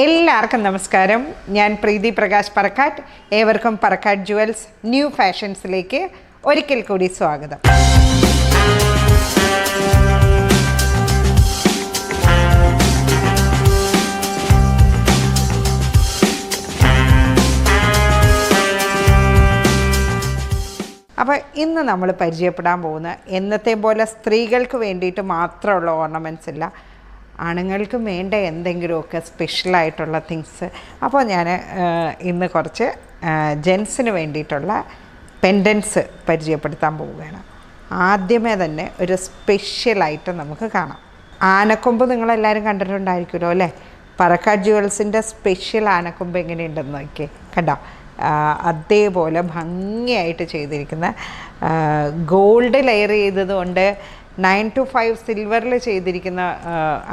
എല്ലാവർക്കും നമസ്കാരം. ഞാൻ പ്രീതി പ്രകാശ് പറക്കാട്ട്. ഏവർക്കും പറക്കാട്ട് ജുവൽസ് ന്യൂ ഫാഷൻസിലേക്ക് ഒരിക്കൽ കൂടി സ്വാഗതം. അപ്പോൾ ഇന്ന് നമ്മൾ പരിചയപ്പെടാൻ പോകുന്ന എന്നത്തെ പോലെ സ്ത്രീകൾക്ക് വേണ്ടിയിട്ട് മാത്രമുള്ള ഓർണമെൻറ്റ്സ് ഇല്ല, ആണുങ്ങൾക്കും വേണ്ട എന്തെങ്കിലുമൊക്കെ സ്പെഷ്യലായിട്ടുള്ള തിങ്സ്. അപ്പോൾ ഞാൻ ഇന്ന് കുറച്ച് ജെൻസിന് വേണ്ടിയിട്ടുള്ള പെൻഡൻസ് പരിചയപ്പെടുത്താൻ പോവുകയാണ്. ആദ്യമേ തന്നെ ഒരു സ്പെഷ്യലായിട്ട് നമുക്ക് കാണാം. ആനക്കൊമ്പ് നിങ്ങളെല്ലാവരും കണ്ടിട്ടുണ്ടായിരിക്കുമല്ലോ അല്ലേ? പറക്കാട്ട് ജുവൽസിൻ്റെ സ്പെഷ്യൽ ആനക്കൊമ്പ് എങ്ങനെയുണ്ടെന്ന് നോക്കിയേ, കണ്ടോ? അതേപോലെ ഭംഗിയായിട്ട് ചെയ്തിരിക്കുന്ന ഗോൾഡ് ലെയർ ചെയ്തതുകൊണ്ട് 9-5 സിൽവറിൽ ചെയ്തിരിക്കുന്ന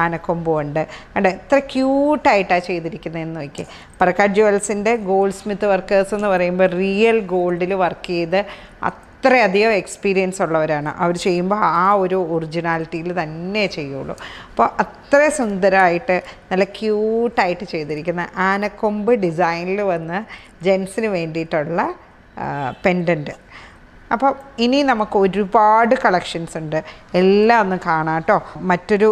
ആനക്കൊമ്പുണ്ട്. കണ്ടോ എത്ര ക്യൂട്ടായിട്ടാണ് ചെയ്തിരിക്കുന്നതെന്ന് നോക്കി. പറക്കാട്ട് ജുവൽസിൻ്റെ ഗോൾഡ് സ്മിത്ത് വർക്കേഴ്സ് എന്ന് പറയുമ്പോൾ റിയൽ ഗോൾഡിൽ വർക്ക് ചെയ്ത് അത്രയധികം എക്സ്പീരിയൻസ് ഉള്ളവരാണ്. അവർ ചെയ്യുമ്പോൾ ആ ഒരു ഒറിജിനാലിറ്റിയിൽ തന്നെ ചെയ്യുള്ളൂ. അപ്പോൾ അത്ര സുന്ദരമായിട്ട് നല്ല ക്യൂട്ടായിട്ട് ചെയ്തിരിക്കുന്ന ആനക്കൊമ്പ് ഡിസൈനിൽ വന്ന് ജെൻസിന് വേണ്ടിയിട്ടുള്ള പെൻഡൻറ്റ്. അപ്പോൾ ഇനി നമുക്ക് ഒരുപാട് കളക്ഷൻസ് ഉണ്ട്, എല്ലാം ഒന്ന് കാണാം കേട്ടോ. മറ്റൊരു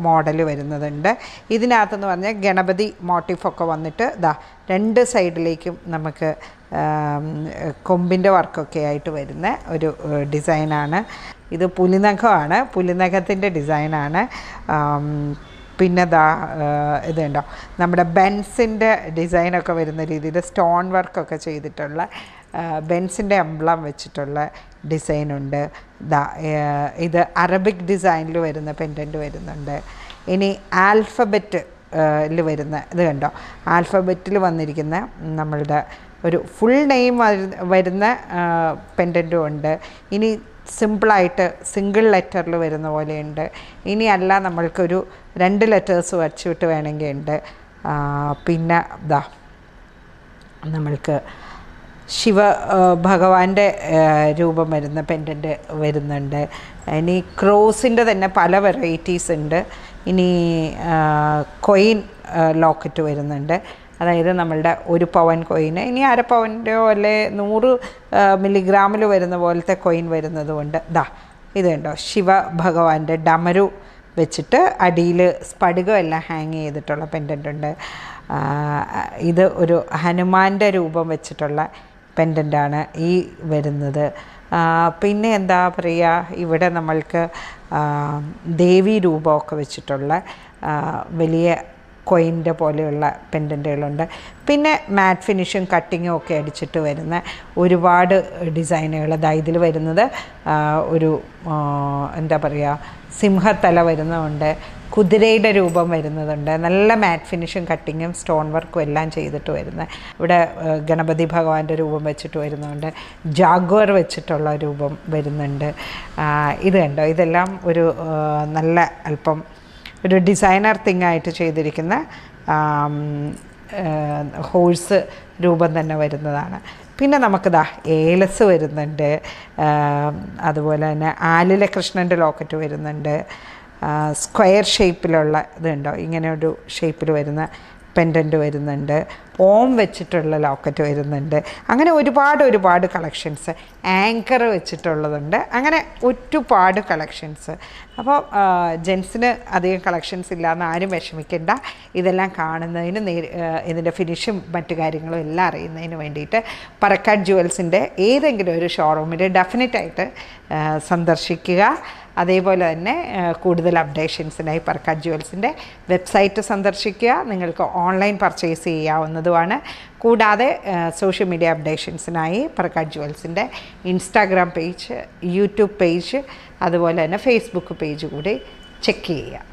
മോഡൽ വരുന്നതുണ്ട്. ഇതിനകത്തെന്ന് പറഞ്ഞാൽ ഗണപതി മോട്ടീഫൊക്കെ വന്നിട്ട് രണ്ട് സൈഡിലേക്കും നമുക്ക് കൊമ്പിൻ്റെ വർക്കൊക്കെ ആയിട്ട് വരുന്ന ഒരു ഡിസൈനാണ്. ഇത് പുലിനഖമാണ്, പുലിനഖത്തിൻ്റെ ഡിസൈനാണ്. പിന്നെ ഇത് കണ്ടോ, നമ്മുടെ ബെൻസിൻ്റെ ഡിസൈനൊക്കെ വരുന്ന രീതിയിൽ സ്റ്റോൺ വർക്കൊക്കെ ചെയ്തിട്ടുള്ള ബെൻസിൻ്റെ എംബ്ലം വെച്ചിട്ടുള്ള ഡിസൈനുണ്ട്. ഇത് അറബിക് ഡിസൈനിൽ വരുന്ന പെൻഡൻറ്റ് വരുന്നുണ്ട്. ഇനി ആൽഫബറ്റിൽ വരുന്ന ഇത് കണ്ടോ, ആൽഫബറ്റിൽ വന്നിരിക്കുന്ന നമ്മളുടെ ഒരു ഫുൾ നെയിം വരുന്ന പെൻഡൻറ്റും ഉണ്ട്. ഇനി സിമ്പിളായിട്ട് സിംഗിൾ ലെറ്ററിൽ വരുന്ന പോലെയുണ്ട്. ഇനി അല്ല നമ്മൾക്കൊരു 2 ലെറ്റേഴ്സ് വച്ചിട്ട് വേണമെങ്കിൽ ഉണ്ട്. പിന്നെ നമ്മൾക്ക് ശിവ ഭഗവാന്റെ രൂപം വരുന്ന പെൻഡൻറ്റ് വരുന്നുണ്ട്. ഇനി ക്രോസിൻ്റെ തന്നെ പല വെറൈറ്റീസ് ഉണ്ട്. ഇനി കൊയിൻ ലോക്കറ്റ് വരുന്നുണ്ട്, അതായത് നമ്മളുടെ 1 പവൻ കോയിന്, ഇനി 1/2 പവൻ്റെയോ അല്ലെ 100 മില്ലിഗ്രാമിൽ വരുന്ന പോലത്തെ കോയിൻ വരുന്നതുകൊണ്ട് ഇത് കണ്ടോ, ശിവ ഭഗവാന്റെ ഡമരു വെച്ചിട്ട് അടിയിൽ സ്ഫടികം എല്ലാം ഹാങ് ചെയ്തിട്ടുള്ള പെൻഡൻ്റ് ഉണ്ട്. ഇത് ഒരു ഹനുമാൻ്റെ രൂപം വെച്ചിട്ടുള്ള പെൻഡൻ്റാണ് ഈ വരുന്നത്. പിന്നെ എന്താ പറയുക, ഇവിടെ നമ്മൾക്ക് ദേവി രൂപമൊക്കെ വെച്ചിട്ടുള്ള വലിയ കോയിൻ്റെ പോലെയുള്ള പെൻഡൻറ്റുകളുണ്ട്. പിന്നെ മാറ്റ് ഫിനിഷും കട്ടിങ്ങും ഒക്കെ അടിച്ചിട്ട് വരുന്ന ഒരുപാട് ഡിസൈനുകൾ. ഇതിൽ വരുന്നത് ഒരു എന്താ പറയുക, സിംഹത്തല വരുന്നതുണ്ട്, കുതിരയുടെ രൂപം വരുന്നതുണ്ട്. നല്ല മാറ്റ് ഫിനിഷും കട്ടിങ്ങും സ്റ്റോൺ വർക്കും എല്ലാം ചെയ്തിട്ട് വരുന്ന, ഇവിടെ ഗണപതി ഭഗവാന്റെ രൂപം വെച്ചിട്ട് വരുന്നുണ്ട്, ജാഗ്വർ വെച്ചിട്ടുള്ള രൂപം വരുന്നുണ്ട്. ഇത് കണ്ടോ, ഇതെല്ലാം ഒരു നല്ല അല്പം ഒരു ഡിസൈനർ തിങ്ങായിട്ട് ചെയ്തിരിക്കുന്ന ഹോഴ്സ് രൂപം തന്നെ വരുന്നതാണ്. പിന്നെ നമുക്ക് ഏലസ് വരുന്നുണ്ട്, അതുപോലെ തന്നെ ആലില കൃഷ്ണൻ്റെ ലോക്കറ്റ് വരുന്നുണ്ട്. സ്ക്വയർ ഷേപ്പിലുള്ള ഇതുണ്ടോ, ഇങ്ങനെ ഒരു ഷേപ്പിൽ വരുന്ന പെൻഡൻറ്റ് വരുന്നുണ്ട്. ഓം വെച്ചിട്ടുള്ള ലോക്കറ്റ് വരുന്നുണ്ട്. അങ്ങനെ ഒരുപാട് കളക്ഷൻസ്. ആങ്കർ വെച്ചിട്ടുള്ളതുണ്ട്. അങ്ങനെ ഒരുപാട് കളക്ഷൻസ്. അപ്പോൾ ജെൻസിന് അധികം കളക്ഷൻസ് ഇല്ലയെന്ന് ആരും വിഷമിക്കേണ്ട. ഇതെല്ലാം കാണുന്നതിന് ഇതിൻ്റെ ഫിനിഷും മറ്റു കാര്യങ്ങളും എല്ലാം അറിയുന്നതിന് വേണ്ടിയിട്ട് പറക്കാട്ട് ജുവൽസിൻ്റെ ഏതെങ്കിലും ഒരു ഷോറൂമിൽ ഡെഫിനറ്റായിട്ട് സന്ദർശിക്കുക. അതേപോലെ തന്നെ കൂടുതൽ അപ്ഡേഷൻസിനായി പറക്കാട്ട് ജുവൽസിൻ്റെ വെബ്സൈറ്റ് സന്ദർശിക്കുക. നിങ്ങൾക്ക് ഓൺലൈൻ പർച്ചേസ് ചെയ്യാവുന്നതുമാണ്. കൂടാതെ സോഷ്യൽ മീഡിയ അപ്ഡേഷൻസിനായി പറക്കാട്ട് ജുവൽസിൻ്റെ ഇൻസ്റ്റാഗ്രാം പേജ്, യൂട്യൂബ് പേജ്, അതുപോലെ തന്നെ ഫേസ്ബുക്ക് പേജ് കൂടി ചെക്ക് ചെയ്യുക.